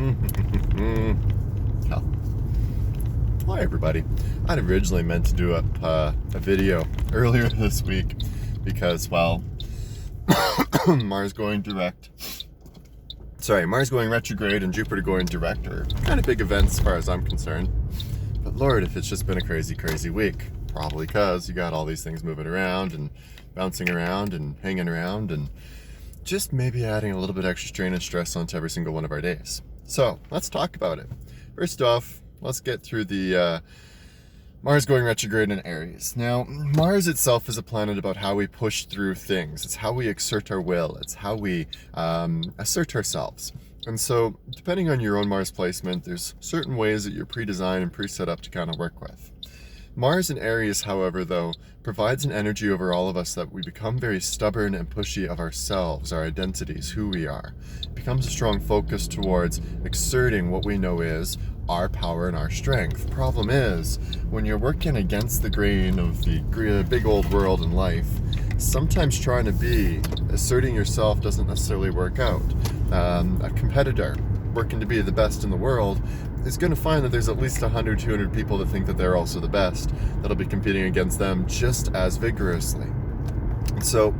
Oh. Hi everybody. I'd originally meant to do a video earlier this week because, well, Mars going retrograde and Jupiter going direct are kind of big events as far as I'm concerned. But Lord, if it's just been a crazy, crazy week. Probably because you got all these things moving around and bouncing around and hanging around and just maybe adding a little bit extra strain and stress onto every single one of our days. So let's talk about it. First off, let's get through the Mars going retrograde in Aries. Now, Mars itself is a planet about how we push through things. It's how we exert our will. It's how we assert ourselves. And so, depending on your own Mars placement, there's certain ways that you're pre-designed and pre-set up to kind of work with. Mars in Aries, however, though, provides an energy over all of us that we become very stubborn and pushy of ourselves, our identities, who we are. It becomes a strong focus towards exerting what we know is our power and our strength. Problem is, when you're working against the grain of the big old world and life, sometimes trying to be, asserting yourself doesn't necessarily work out. A competitor working to be the best in the world is going to find that there's at least 100, 200 people that think that they're also the best that'll be competing against them just as vigorously. So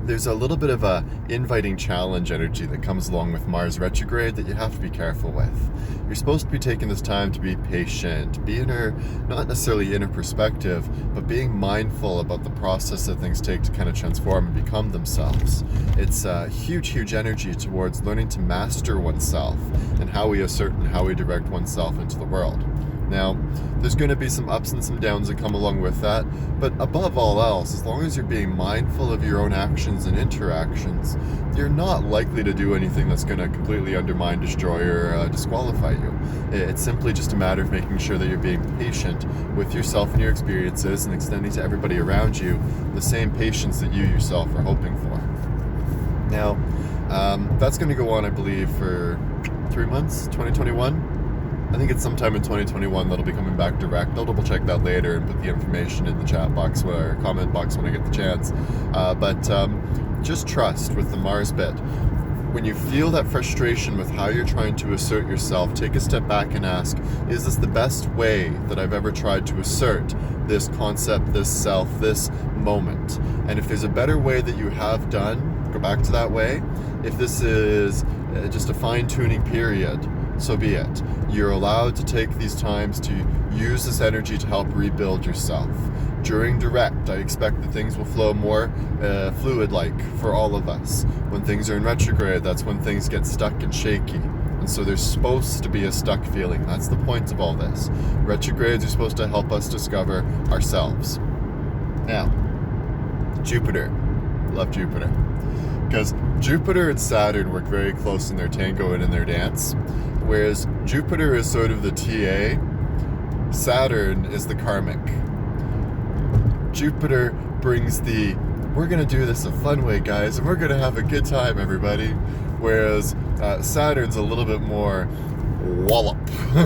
there's a little bit of a inviting challenge energy that comes along with Mars retrograde that you have to be careful with. You're supposed to be taking this time to be patient, be not necessarily inner perspective, but being mindful about the process that things take to kind of transform and become themselves. It's a huge, huge energy towards learning to master oneself and how we assert and how we direct oneself into the world. Now, there's going to be some ups and some downs that come along with that, but above all else, as long as you're being mindful of your own actions and interactions, you're not likely to do anything that's going to completely undermine, destroy, or disqualify you. It's simply just a matter of making sure that you're being patient with yourself and your experiences and extending to everybody around you the same patience that you yourself are hoping for. Now, that's going to go on, I believe, for 3 months, 2021. I think it's sometime in 2021 that'll be coming back direct. I'll double check that later and put the information in the chat box or comment box when I get the chance. But just trust with the Mars bit. When you feel that frustration with how you're trying to assert yourself, take a step back and ask, is this the best way that I've ever tried to assert this concept, this self, this moment? And if there's a better way that you have done, go back to that way. If this is just a fine-tuning period, so be it. You're allowed to take these times to use this energy to help rebuild yourself. During direct, I expect that things will flow more fluid-like for all of us. When things are in retrograde, that's when things get stuck and shaky. And so there's supposed to be a stuck feeling. That's the point of all this. Retrogrades are supposed to help us discover ourselves. Now, Jupiter. Love Jupiter. Because Jupiter and Saturn work very close in their tango and in their dance. Whereas Jupiter is sort of the TA, Saturn is the karmic. Jupiter brings the, we're going to do this a fun way, guys, and we're going to have a good time, everybody. Whereas Saturn's a little bit more wallop.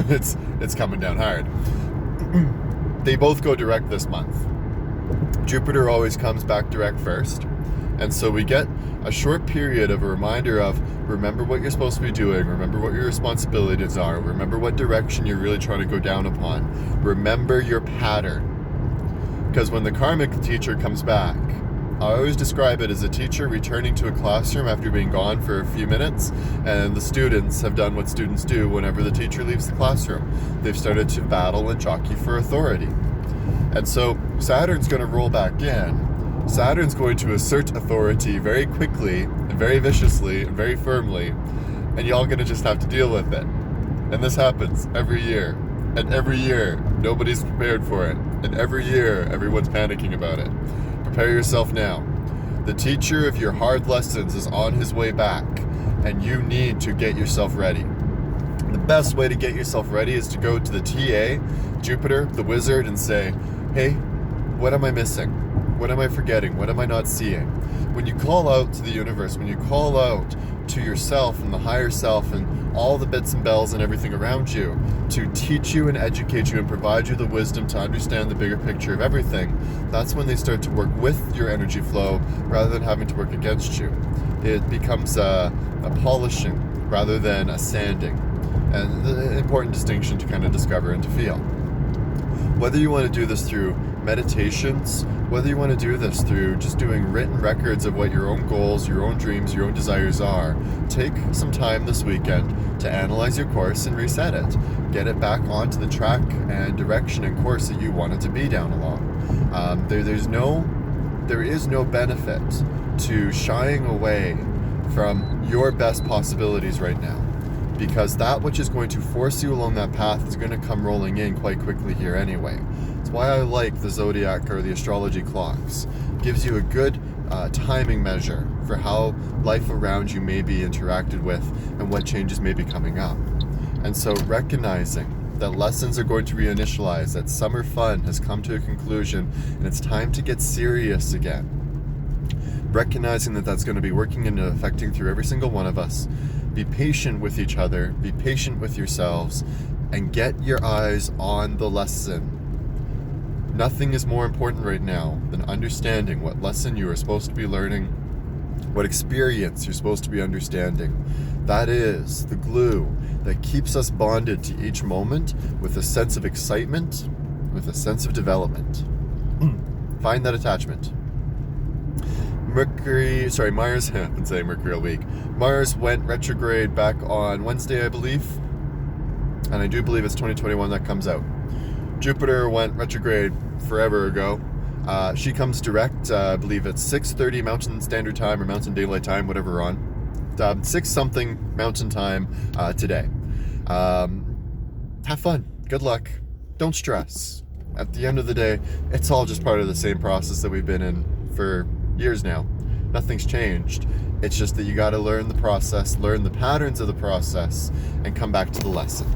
It's coming down hard. They both go direct this month. Jupiter always comes back direct first. And so we get a short period of a reminder of, remember what you're supposed to be doing, remember what your responsibilities are, remember what direction you're really trying to go down upon, remember your pattern. Because when the karmic teacher comes back, I always describe it as a teacher returning to a classroom after being gone for a few minutes, and the students have done what students do whenever the teacher leaves the classroom. They've started to battle and jockey for authority. And so Saturn's going to roll back in. Saturn's going to assert authority very quickly and very viciously and very firmly, and y'all gonna just have to deal with it. And this happens every year. And every year, nobody's prepared for it. And every year, everyone's panicking about it. Prepare yourself now. The teacher of your hard lessons is on his way back, and you need to get yourself ready. The best way to get yourself ready is to go to the TA, Jupiter, the wizard, and say, hey, what am I missing? What am I forgetting? What am I not seeing? When you call out to the universe, when you call out to yourself and the higher self and all the bits and bells and everything around you to teach you and educate you and provide you the wisdom to understand the bigger picture of everything, that's when they start to work with your energy flow rather than having to work against you. It becomes a polishing rather than a sanding. And the important distinction to kind of discover and to feel. Whether you want to do this through meditations, whether you want to do this through just doing written records of what your own goals, your own dreams, your own desires are, take some time this weekend to analyze your course and reset it. Get it back onto the track and direction and course that you want it to be down along. There is no benefit to shying away from your best possibilities right now, because that which is going to force you along that path is going to come rolling in quite quickly here anyway. That's why I like the zodiac or the astrology clocks. It gives you a good timing measure for how life around you may be interacted with and what changes may be coming up. And so recognizing that lessons are going to reinitialize, that summer fun has come to a conclusion, and it's time to get serious again. Recognizing that that's going to be working and affecting through every single one of us. Be patient with each other, be patient with yourselves, and get your eyes on the lesson. Nothing is more important right now than understanding what lesson you are supposed to be learning, what experience you're supposed to be understanding. That is the glue that keeps us bonded to each moment with a sense of excitement, with a sense of development. Find that attachment. Mars, I've been saying Mercury all week. Mars went retrograde back on Wednesday, I believe. And I do believe it's 2021 that comes out. Jupiter went retrograde forever ago. She comes direct, I believe it's 6:30 Mountain Standard Time or Mountain Daylight Time, whatever we're on. 6 something Mountain Time today. Have fun. Good luck. Don't stress. At the end of the day, it's all just part of the same process that we've been in for years now. Nothing's changed. It's just that you got to learn the process, learn the patterns of the process, and come back to the lesson.